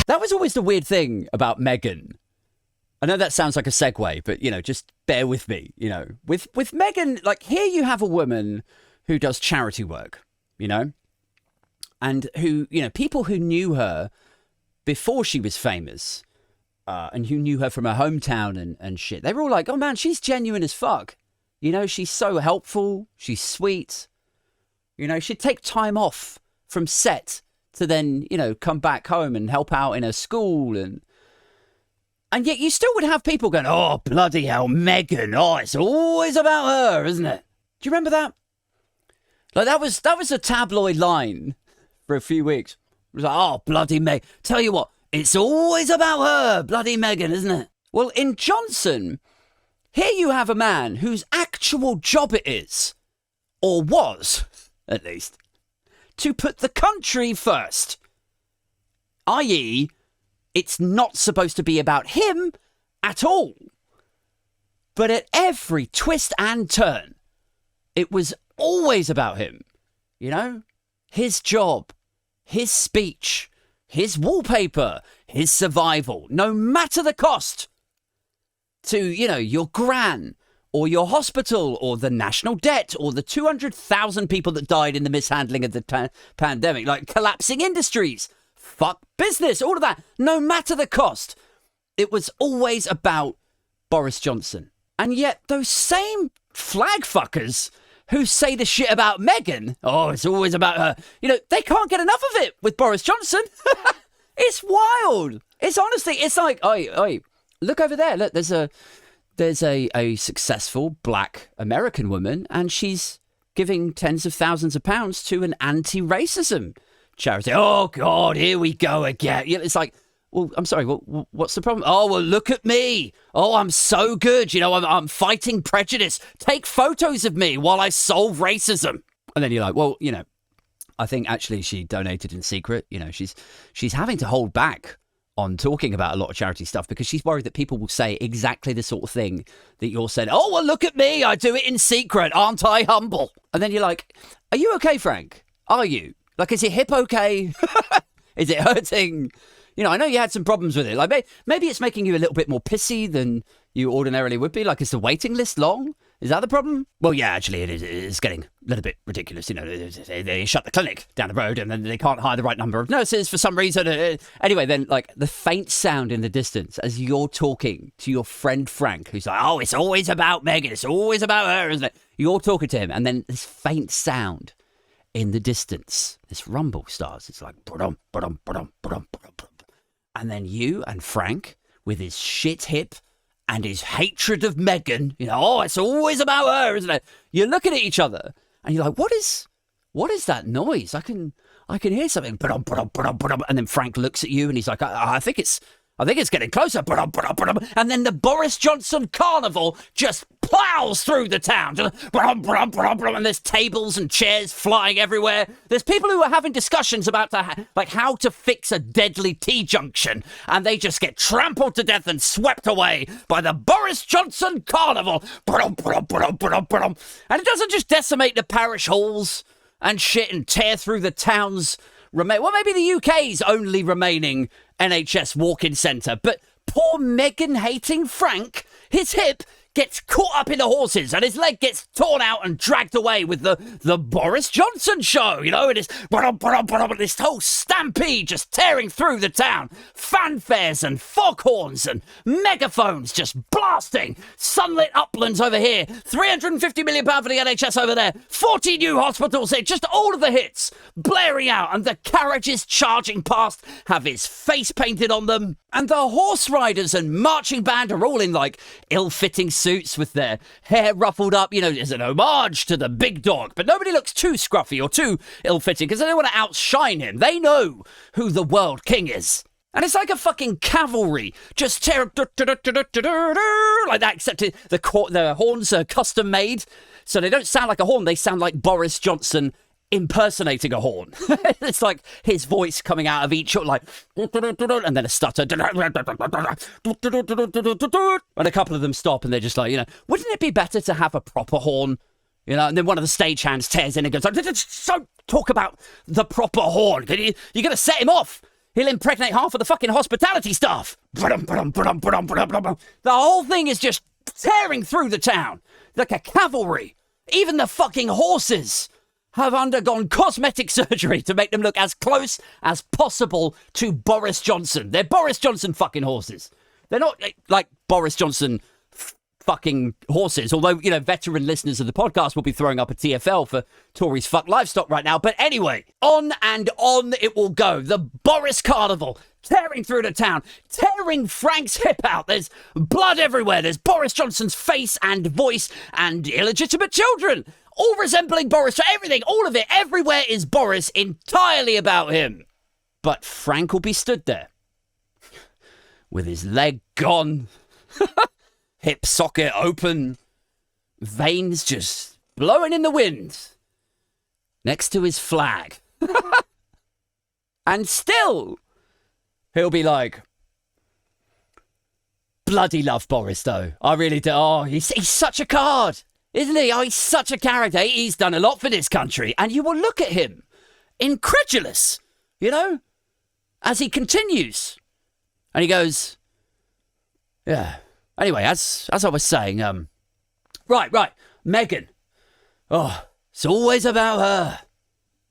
That was always the weird thing about Meghan. I know that sounds like a segue, but, just bear with me, With Meghan, like, here you have a woman who does charity work, and who, people who knew her before she was famous, and who knew her from her hometown and shit, they were all like, oh, man, she's genuine as fuck. She's so helpful. She's sweet. She'd take time off from set to then, come back home and help out in her school. And yet you still would have people going, oh, bloody hell, Meghan. Oh, it's always about her, isn't it? Do you remember that? Like, that was a tabloid line for a few weeks. It was like, oh, bloody Meg. Tell you what, it's always about her, bloody Meghan, isn't it? Well, in Johnson, here you have a man whose actual job it is, or was, at least, to put the country first. I.e., it's not supposed to be about him at all. But at every twist and turn, it was always about him. His job, his speech, his wallpaper, his survival, no matter the cost. To, your gran, or your hospital, or the national debt, or the 200,000 people that died in the mishandling of the pandemic, like collapsing industries. Fuck business, all of that. No matter the cost, it was always about Boris Johnson. And yet those same flag fuckers who say the shit about Meghan, oh, it's always about her, they can't get enough of it with Boris Johnson. It's wild. It's honestly, it's like, oi, look over there. Look, there's a successful black American woman, and she's giving tens of thousands of pounds to an anti-racism charity. Oh, God, here we go again. It's like, well, I'm sorry, what's the problem? Oh, well, look at me. Oh, I'm so good. I'm fighting prejudice. Take photos of me while I solve racism. And then you're like, well, I think actually she donated in secret. She's having to hold back on talking about a lot of charity stuff because she's worried that people will say exactly the sort of thing that you're saying. Oh, well, look at me. I do it in secret. Aren't I humble? And then you're like, are you okay, Frank? Are you? Like, is your hip okay? Is it hurting? I know you had some problems with it. Like, maybe it's making you a little bit more pissy than you ordinarily would be. Like, is the waiting list long? Is that the problem? Well, yeah, actually, it is. It's getting a little bit ridiculous. They shut the clinic down the road and then they can't hire the right number of nurses for some reason. Anyway, then, like, the faint sound in the distance as you're talking to your friend Frank, who's like, oh, it's always about Meghan. It's always about her, isn't it? You're talking to him, and then this faint sound in the distance, this rumble starts. It's like, ba-dum, ba-dum, ba-dum, ba-dum, ba-dum, ba-dum. And then you and Frank, with his shit hip and his hatred of Meghan, oh, it's always about her, isn't it? You're looking at each other and you're like, what is that noise? I can hear something. Ba-dum, ba-dum, ba-dum, ba-dum. And then Frank looks at you and he's like, I think it's getting closer. Ba-dum, ba-dum, ba-dum. And then the Boris Johnson carnival just plows through the town. Ba-dum, ba-dum, ba-dum, ba-dum. And there's tables and chairs flying everywhere. There's people who are having discussions about how to fix a deadly T-junction. And they just get trampled to death and swept away by the Boris Johnson carnival. Ba-dum, ba-dum, ba-dum, ba-dum, ba-dum. And it doesn't just decimate the parish halls and shit and tear through the town's maybe the UK's only remaining NHS walk-in centre, but poor Meghan-hating Frank, his hip gets caught up in the horses and his leg gets torn out and dragged away with the Boris Johnson show, and it's this whole stampede just tearing through the town. Fanfares and foghorns and megaphones just blasting. Sunlit uplands over here. £350 million for the NHS over there. 40 new hospitals here. Just all of the hits blaring out, and the carriages charging past have his face painted on them. And the horse riders and marching band are all in like ill-fitting suits with their hair ruffled up, as an homage to the big dog. But nobody looks too scruffy or too ill-fitting because they don't want to outshine him. They know who the world king is. And it's like a fucking cavalry just tear like that, except the horns are custom made. So they don't sound like a horn. They sound like Boris Johnson impersonating a horn. It's like his voice coming out of each, like, and then a stutter, and a couple of them stop and they're just like, wouldn't it be better to have a proper horn? And then one of the stagehands tears in and goes, don't talk about the proper horn. You're going to set him off. He'll impregnate half of the fucking hospitality staff. The whole thing is just tearing through the town like a cavalry. Even the fucking horses have undergone cosmetic surgery to make them look as close as possible to Boris Johnson. They're Boris Johnson fucking horses. They're not like Boris Johnson fucking horses, although, you know, veteran listeners of the podcast will be throwing up a TFL for Tories fuck livestock right now. But anyway, on and on it will go. The Boris Carnival, tearing through the town, tearing Frank's hip out. There's blood everywhere. There's Boris Johnson's face and voice and illegitimate children, all resembling Boris. Everything, all of it, everywhere is Boris, entirely about him. But Frank will be stood there with his leg gone, hip socket open, veins just blowing in the wind, next to his flag. And still, he'll be like, bloody love Boris, though. I really do. Oh, he's such a card, isn't he? Oh, he's such a character. He's done a lot for this country. And you will look at him, incredulous, you know, as he continues. And he goes, yeah. Anyway, as I was saying, right, Meghan. Oh, it's always about her.